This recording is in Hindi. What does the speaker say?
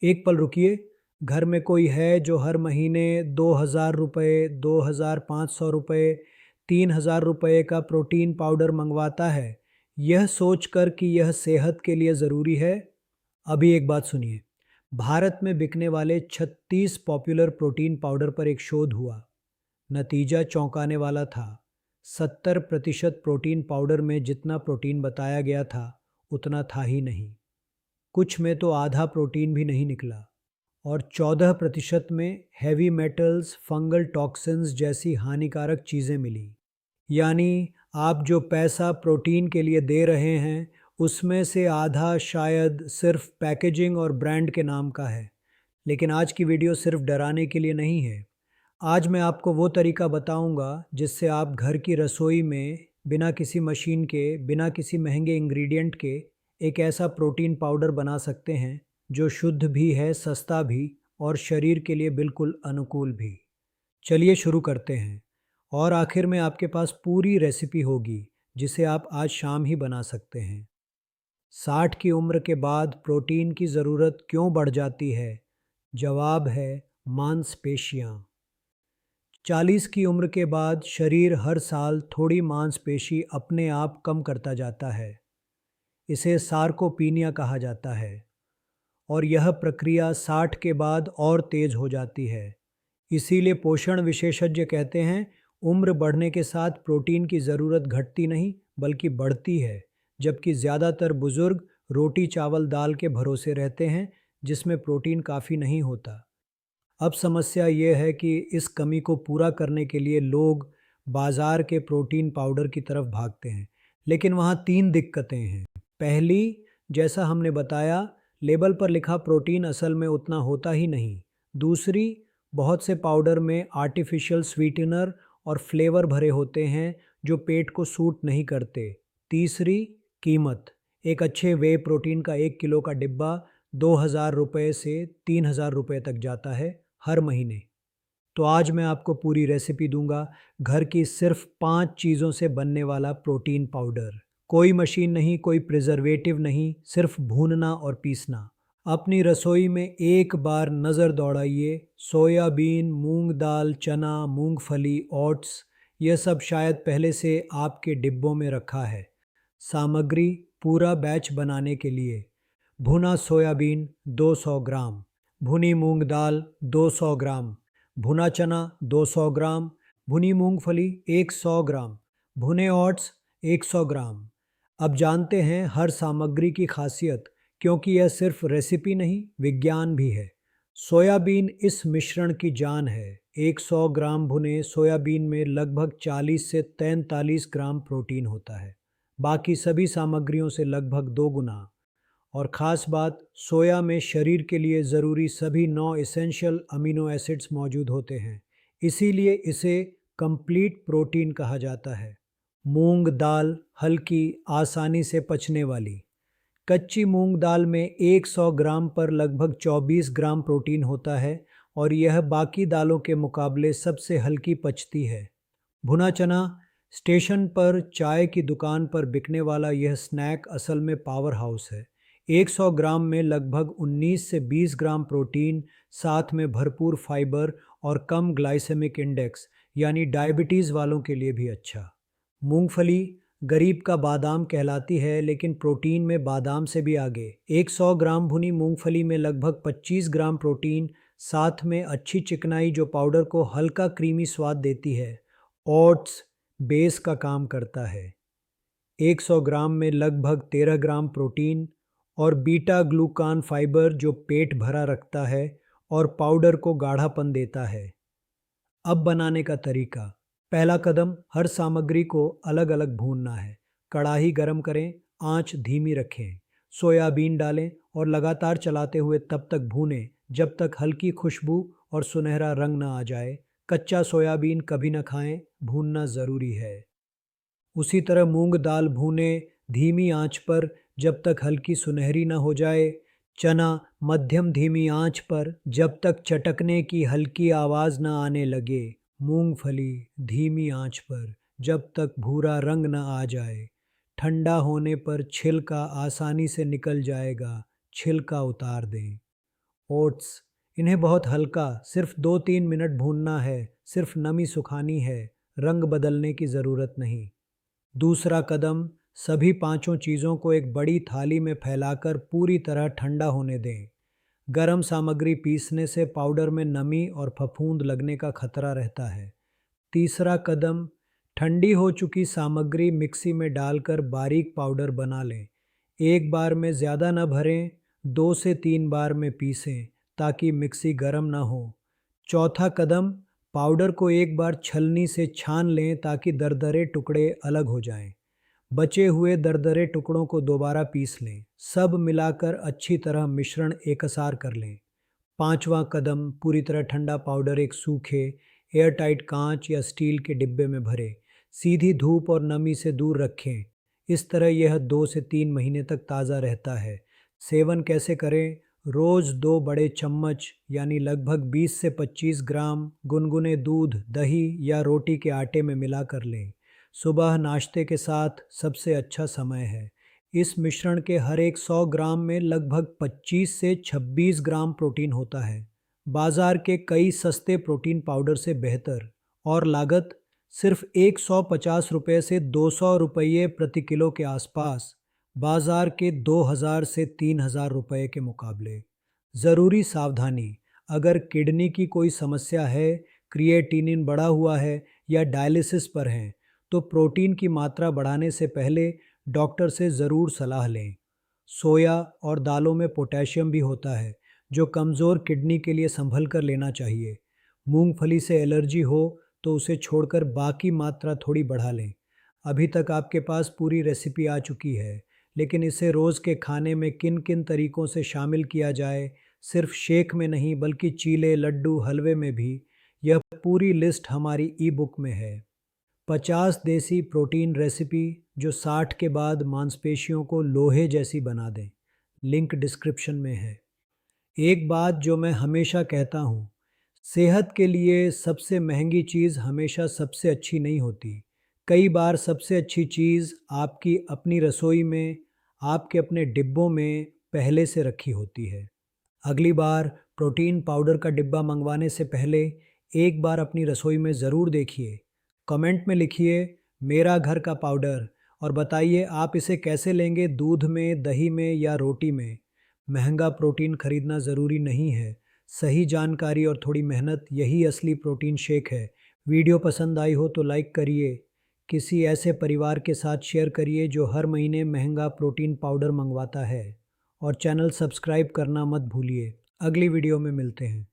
एक पल रुकिए। घर में कोई है जो हर महीने 2,000 रुपये, 2,500 रुपये, 3,000 रुपये का प्रोटीन पाउडर मंगवाता है, यह सोचकर कि यह सेहत के लिए ज़रूरी है? अभी एक बात सुनिए। भारत में बिकने वाले 36 पॉपुलर प्रोटीन पाउडर पर एक शोध हुआ। नतीजा चौंकाने वाला था। 70% प्रोटीन पाउडर में जितना प्रोटीन बताया गया था, उतना था ही नहीं। कुछ में तो आधा प्रोटीन भी नहीं निकला और 14% में हैवी मेटल्स, फंगल टॉक्सिन्स जैसी हानिकारक चीज़ें मिली। यानी आप जो पैसा प्रोटीन के लिए दे रहे हैं, उसमें से आधा शायद सिर्फ पैकेजिंग और ब्रांड के नाम का है। लेकिन आज की वीडियो सिर्फ डराने के लिए नहीं है। आज मैं आपको वो तरीका बताऊंगा जिससे आप घर की रसोई में बिना किसी मशीन के, बिना किसी महंगे इंग्रेडिएंट के एक ऐसा प्रोटीन पाउडर बना सकते हैं जो शुद्ध भी है, सस्ता भी और शरीर के लिए बिल्कुल अनुकूल भी। चलिए शुरू करते हैं। और आखिर में आपके पास पूरी रेसिपी होगी जिसे आप आज शाम ही बना सकते हैं। 60 की उम्र के बाद प्रोटीन की ज़रूरत क्यों बढ़ जाती है? जवाब है मांसपेशियाँ। 40 की उम्र के बाद शरीर हर साल थोड़ी मांसपेशी अपने आप कम करता जाता है। इसे सार्कोपीनिया कहा जाता है और यह प्रक्रिया 60 के बाद और तेज हो जाती है। इसीलिए पोषण विशेषज्ञ कहते हैं, उम्र बढ़ने के साथ प्रोटीन की ज़रूरत घटती नहीं बल्कि बढ़ती है। जबकि ज़्यादातर बुज़ुर्ग रोटी चावल दाल के भरोसे रहते हैं जिसमें प्रोटीन काफ़ी नहीं होता। अब समस्या ये है कि इस कमी को पूरा करने के लिए लोग बाज़ार के प्रोटीन पाउडर की तरफ भागते हैं। लेकिन वहाँ 3 दिक्कतें हैं। पहली, जैसा हमने बताया, लेबल पर लिखा प्रोटीन असल में उतना होता ही नहीं। दूसरी, बहुत से पाउडर में आर्टिफिशियल स्वीटनर और फ्लेवर भरे होते हैं जो पेट को सूट नहीं करते। तीसरी, कीमत। एक अच्छे वे प्रोटीन का 1 किलो का डिब्बा 2,000 रुपये से 3,000 रुपये तक जाता है हर महीने। तो आज मैं आपको पूरी रेसिपी दूंगा, घर की सिर्फ 5 चीज़ों से बनने वाला प्रोटीन पाउडर। कोई मशीन नहीं, कोई प्रिजर्वेटिव नहीं, सिर्फ भूनना और पीसना। अपनी रसोई में एक बार नज़र दौड़ाइए। सोयाबीन, मूंग दाल, चना, मूंगफली, ओट्स, यह सब शायद पहले से आपके डिब्बों में रखा है। सामग्री पूरा बैच बनाने के लिए: भुना सोयाबीन 200 ग्राम, भुनी मूंग दाल 200 ग्राम, भुना चना 200 ग्राम, भुनी मूंगफली 100 ग्राम, भुने ओट्स 100 ग्राम। अब जानते हैं हर सामग्री की खासियत, क्योंकि यह सिर्फ रेसिपी नहीं, विज्ञान भी है। सोयाबीन इस मिश्रण की जान है। 100 ग्राम भुने सोयाबीन में लगभग 40 से 43 ग्राम प्रोटीन होता है, बाकी सभी सामग्रियों से लगभग 2 गुना। और ख़ास बात, सोया में शरीर के लिए ज़रूरी सभी 9 एसेंशियल अमीनो एसिड्स मौजूद होते हैं। इसीलिए इसे कंप्लीट प्रोटीन कहा जाता है। मूंग दाल हल्की, आसानी से पचने वाली। कच्ची मूंग दाल में 100 ग्राम पर लगभग 24 ग्राम प्रोटीन होता है और यह बाकी दालों के मुकाबले सबसे हल्की पचती है। भुना चना, स्टेशन पर, चाय की दुकान पर बिकने वाला यह स्नैक असल में पावर हाउस है। 100 ग्राम में लगभग 19 से 20 ग्राम प्रोटीन, साथ में भरपूर फाइबर और कम ग्लाइसेमिक इंडेक्स, यानी डायबिटीज़ वालों के लिए भी अच्छा। मूंगफली गरीब का बादाम कहलाती है, लेकिन प्रोटीन में बादाम से भी आगे। 100 ग्राम भुनी मूंगफली में लगभग 25 ग्राम प्रोटीन, साथ में अच्छी चिकनाई जो पाउडर को हल्का क्रीमी स्वाद देती है। ओट्स बेस का काम करता है। 100 ग्राम में लगभग 13 ग्राम प्रोटीन और बीटा ग्लूकान फाइबर जो पेट भरा रखता है और पाउडर को गाढ़ापन देता है। अब बनाने का तरीका: पहला कदम, हर सामग्री को अलग अलग भूनना है। कढ़ाई गरम करें, आंच धीमी रखें। सोयाबीन डालें और लगातार चलाते हुए तब तक भूनें जब तक हल्की खुशबू और सुनहरा रंग न आ जाए। कच्चा सोयाबीन कभी न खाएं, भूनना ज़रूरी है। उसी तरह मूंग दाल भूनें धीमी आंच पर जब तक हल्की सुनहरी न हो जाए। चना मध्यम धीमी आंच पर जब तक चटकने की हल्की आवाज़ न आने लगे। मूंगफली धीमी आंच पर जब तक भूरा रंग न आ जाए। ठंडा होने पर छिलका आसानी से निकल जाएगा, छिलका उतार दें। ओट्स, इन्हें बहुत हल्का सिर्फ 2-3 मिनट भूनना है, सिर्फ नमी सुखानी है, रंग बदलने की ज़रूरत नहीं। दूसरा कदम, सभी पांचों चीज़ों को एक बड़ी थाली में फैलाकर पूरी तरह ठंडा होने दें। गरम सामग्री पीसने से पाउडर में नमी और फफूंद लगने का खतरा रहता है। तीसरा कदम, ठंडी हो चुकी सामग्री मिक्सी में डालकर बारीक पाउडर बना लें। एक बार में ज़्यादा न भरें, 2 से 3 बार में पीसें ताकि मिक्सी गर्म ना हो। चौथा कदम, पाउडर को एक बार छलनी से छान लें ताकि दरदरे टुकड़े अलग हो जाएं। बचे हुए दरदरे टुकड़ों को दोबारा पीस लें। सब मिलाकर अच्छी तरह मिश्रण एकसार कर लें। पांचवा कदम, पूरी तरह ठंडा पाउडर एक सूखे एयरटाइट कांच या स्टील के डिब्बे में भरें। सीधी धूप और नमी से दूर रखें। इस तरह यह 2 से 3 महीने तक ताज़ा रहता है। सेवन कैसे करें? रोज़ 2 बड़े चम्मच यानी लगभग 20 से 25 ग्राम गुनगुने दूध, दही या रोटी के आटे में मिला कर लें। सुबह नाश्ते के साथ सबसे अच्छा समय है। इस मिश्रण के हर एक 100 ग्राम में लगभग 25 से 26 ग्राम प्रोटीन होता है। बाजार के कई सस्ते प्रोटीन पाउडर से बेहतर, और लागत सिर्फ 150 रुपये से 200 रुपये प्रति किलो के आसपास, बाजार के 2000 से 3000 रुपये के मुकाबले। ज़रूरी सावधानी, अगर किडनी की कोई समस्या है, क्रिएटिनिन बढ़ा हुआ है या डायलिसिस पर हैं, तो प्रोटीन की मात्रा बढ़ाने से पहले डॉक्टर से ज़रूर सलाह लें। सोया और दालों में पोटेशियम भी होता है, जो कमज़ोर किडनी के लिए संभल कर लेना चाहिए। मूंगफली से एलर्जी हो तो उसे छोड़कर बाकी मात्रा थोड़ी बढ़ा लें। अभी तक आपके पास पूरी रेसिपी आ चुकी है, लेकिन इसे रोज़ के खाने में किन किन तरीक़ों से शामिल किया जाए, सिर्फ शेक में नहीं बल्कि चीले, लड्डू, हलवे में भी, यह पूरी लिस्ट हमारी ई बुक में है। 50 देसी प्रोटीन रेसिपी जो 60 के बाद मांसपेशियों को लोहे जैसी बना दें। लिंक डिस्क्रिप्शन में है। एक बात जो मैं हमेशा कहता हूँ, सेहत के लिए सबसे महंगी चीज़ हमेशा सबसे अच्छी नहीं होती। कई बार सबसे अच्छी चीज़ आपकी अपनी रसोई में, आपके अपने डिब्बों में पहले से रखी होती है। अगली बार प्रोटीन पाउडर का डिब्बा मंगवाने से पहले एक बार अपनी रसोई में ज़रूर देखिए। कमेंट में लिखिए मेरा घर का पाउडर और बताइए आप इसे कैसे लेंगे, दूध में, दही में या रोटी में। महंगा प्रोटीन खरीदना ज़रूरी नहीं है। सही जानकारी और थोड़ी मेहनत, यही असली प्रोटीन शेक है। वीडियो पसंद आई हो तो लाइक करिए, किसी ऐसे परिवार के साथ शेयर करिए जो हर महीने महंगा प्रोटीन पाउडर मंगवाता है, और चैनल सब्सक्राइब करना मत भूलिए। अगली वीडियो में मिलते हैं।